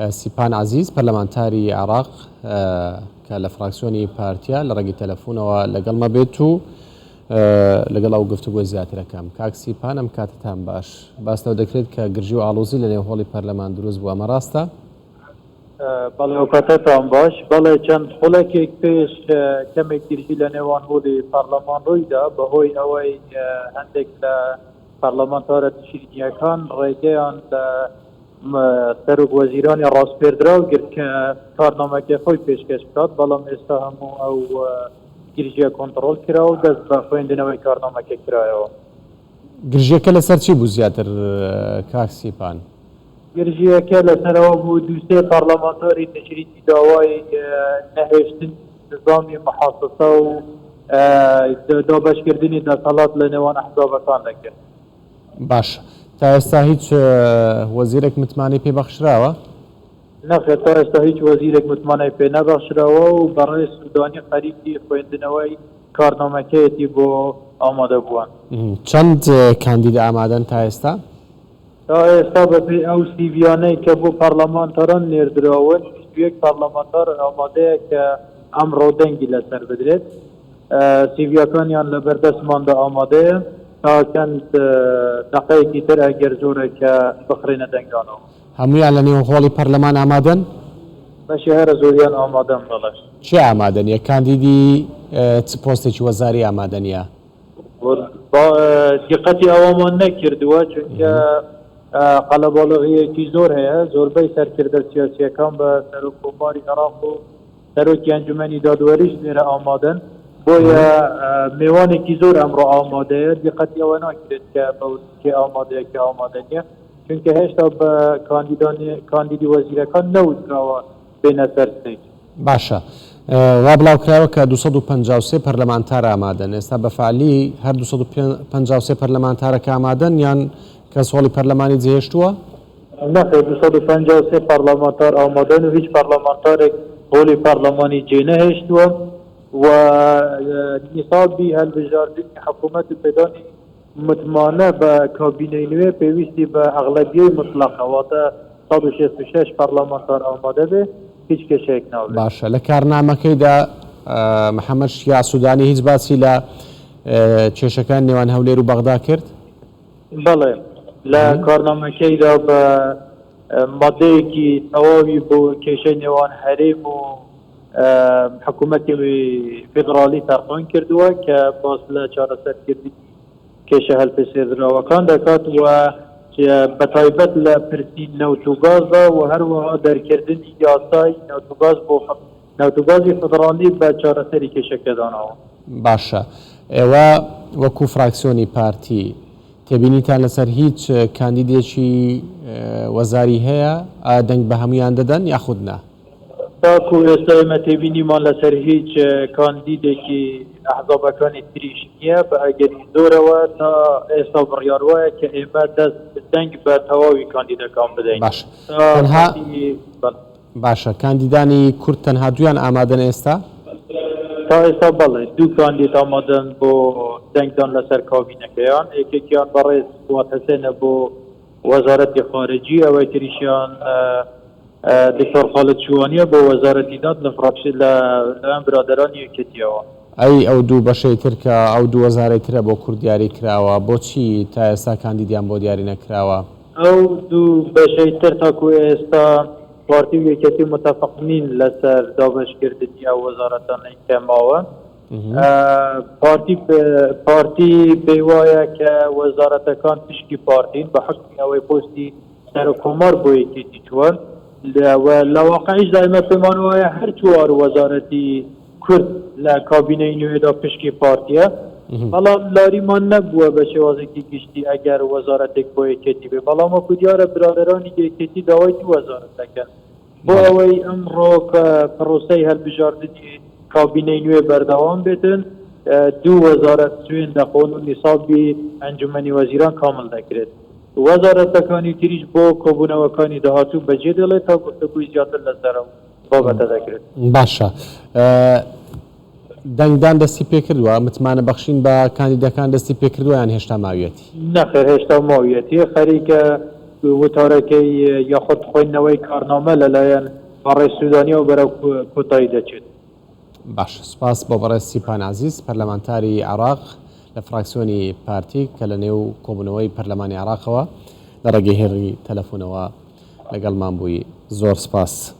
سیپان عزیز پەرلەمانتاری عێراق کە لە فراکسیۆنی پارتیا لە ڕێگەی تەلەفۆنەوە لەگەڵمە بێت و لەگەڵ ئەو گفتوگۆ زیاترەکەم. کاک سیپان ئەم کاتتان باش. باستەوە دەکرێت کە گرژی و ئاڵۆزی لە نێوهۆڵی پەرلەمان دروست بووە، ئەمە ڕاستە؟ بەڵێ کاتتان باش. بەڵێ چەند خولەکێک پێش کەمێک گرژی لە نێوان هۆڵی پەرلەمان ڕوویدا بەهۆی ئەوەی هەندێک لە پەرلەمانتارە تشرینیەکان ڕێگەیان لە سەرۆک وەزیرانی ڕاستپێردراو گرت کە کارنامەکەی خۆی پێشکەش بکات، بەڵام ئێستا هەموو ئەو گرژیە کۆنتڕۆل کراوە و دەست بە خوێندنەوەی کارنامەکە کرایەوە. گرژیەکە لەسەر چی بوو زیاتر کاک سیپان؟ گرژیەکە لەسەرەوە بوو دووسێ پەرلەمانتاری نشریتی داوای نەهێشتن نظامی محاسسە و دابەشکردنی دەسەڵات لە نێوان ئەحزابەکان دەکرد. باش. تا ئێستا هیچ وەزیرێک متمانەی پێبەخشراوە؟ نەخێر تا ئێستا هیچ وەزیرێک متمانەی پێ نەبەخشراوە و بەڕێی سوودانی خەریکی خوێندنەوەی کارنامەکەیەتی بۆ ئامادە بووان. چەند کاندیدا ئامادەن تا ئێستا؟ تا ئێستا بەپێ ئەو سیڤیانەی کە بۆ پەرلەمانتاران نێردراون 21 پەرلەمانتار ئامادەیە کە ئەمڕۆ دەنگی لەسەر بدرێت. سیڤیەکانیان لە بەردەستماندا ئامادەیە تا چەند دەقەیەکی تر ئەگەر زۆرێکە بخرێنە دەنگانەوە. هەموویان لە نێوهۆڵی پەرلەمان ئامادەن؟ بەشی هەرە زۆریان ئامادەن. بەڵێ چی ئامادەن؟ یە کاندیدی چ پۆستێکی وەزاری ئامادەنیە؟ دیقەتی ئەوەمان نەکردووە چونکە قەلەباڵغیەکی زۆر هەیە. زۆربەی سەرکردە سیاسیەکان بە سەرۆک کۆماری عێراق و سەرۆکی ئەنجومەنی دادوەریش لێرە ئامادەن، بۆیە میوانێکی زۆر ئەمڕۆ ئامادەیە. دیقەتی ئەوە ناکرێت کە بەوتکێ ئامادەیە کە ئامادە نییە، چونکە هێشتا بە کاندیدی وەزیرەکان نەوتراوە بێنە سەر سێک. باشە. وا بڵاوکراوە کە 253 پەرلەمانتار ئامادەن. ئێستا بەفعالی هەر 253 پەرلەمانتارەکە ئامادەن یان کەس هۆڵی پەرلەمانی جێهێشتووە؟ نەخێر 253 پەرلەمانتار ئامادەن و هیچ پەرلەمانتارێک هۆڵی پەرلەمانی جێ نەهێشتووە و نیسابی هەلبژاردننی حکوومەت و پێدانی متمانە بە کابینەی نوێ پێویستی بە ئەغلەبیەی مطلقە، واتە 166 پەرلەمانتار ئامادە بێ، هیچ کەسێک ناوێت. باشە. لە کارنامەکەیدا محەممەد شیا سوودانی هیچ باسی لە کێشەکان نێوان هەولێر و بەغدا کرد؟ بەڵێ لە کارنامەکەیدا بە مادەیەکی تەواوی بۆ کێشەی نێوان هەرێم و حکوومەتی فێدرالی تەرخان کردووە کە باس لە چارەسەرکردنی کێشە هەلپێسێدراوەکان دەکات و بە تایبەت لە پرسی نەوتوگازە و هەروەها دەرکردنی یاسای نەوتوگاز بۆ نەوتوگازی فێدرالی بە چارەسەری کێشەکەدانەوە. باشە. ئێوە وەکو فراکسیۆنی پارتی تێبینیتان لەسەر هیچ کاندیدێکی وەزاری هەیە دەنگ بە هەمویان دەدەن یاخود نا؟ تاکو ئێستا ئێمە تێبینیمان لەسەر هیچ کاندیدێکی ئەحزابەکانی تریش نییە بە ئەگەری زۆرەوە تا ئێستا بڕیار وایە کە ئێمە دەست دەنگ بە تەواوی کاندیدەکان بدەین. باشە. کاندیدانی کورد تەنها دویان ئامادەن ئێستا؟ تا ئێستا بەڵێ دوو کاندید ئامادەن بۆ دەنگدان لەسەر کابینەکەیان. یەکێکیان بەڕێز فواد حسێنە بۆ وەزارەتی خارجی، ئەوەی تریشیان دکتۆر خالد شوانیە بۆ وەزارەتی داد لە ئەم برادرانی یەکێتیەوە. ئەو دوو بەشەی تر کە ئەو دوو وەزارەی ترە بۆ کورد دیاری کراوە، بۆچی تا ئێستا کاندیدیان بۆ دیاری نەکراوە؟ ئەو دوو بەشەی تر تاکو ئێستا پارتی و یەکێتی متفق نین لەسەر دابەشکردنی ئەو وەزارەتانەی کە ماوە. پارتی پێی وایە کە وەزارەتەکان پشکی پارتین بە حکمی ئەوەی پۆستی سەرۆکۆمار بۆ یەکێتی چوار لە واقعیش دائمە پێمان وایە هەر چوار وەزارەتی کورد لە کابینەی نوێدا پشکی پارتیە، بەڵام لاریمان نەبووە بە شێوازێکی گشتی ئەگەر وەزارەتێک بۆ یەکێتی بێ، بەڵام وەکو دیارە برادرانی یەکێتی داوای دوو وەزارەت دەکەن بۆ ئەوەی ئەمڕۆ کە پرۆسەی هەلبژاردننی کابینەی نوێ بەردەوام بێتن دوو وەزارەت سوێن دەخۆن و نیسابی ئەنجومەنی وەزیران کامل دەکرێت. وەزارەتەکانی تریش بۆ کۆبوونەوەکانی داهاتوو بەجێ دەڵێت تا گفتگوی زیاتر لەسەرەوە بابەتە دەکرێت. باشە. دەنگدان دەستی پێکردووە، متمانە بەخشین بە کاندیدەکان دەستی پێکردووە یان هێشتا ماویەتی؟ نەخێر هێشتا ماویەتی. خەریکە وتارەکەی یاخود خوێندنەوەی کارنامە لەلایەن هەڕێی سوودانی و بەرەو کۆتایی دەچێت. باش سپاس بۆ بەڕێز سیپان عزیز پەرلەمانتاری عێراق لە فراکسیۆنی پارتی کە لە نێو کۆبوونەوەی پەرلەمانی عێراقەوە لە ڕێگەی هێڕی تەلەفۆنەوە لەگەڵمان بووی. زۆر سپاس.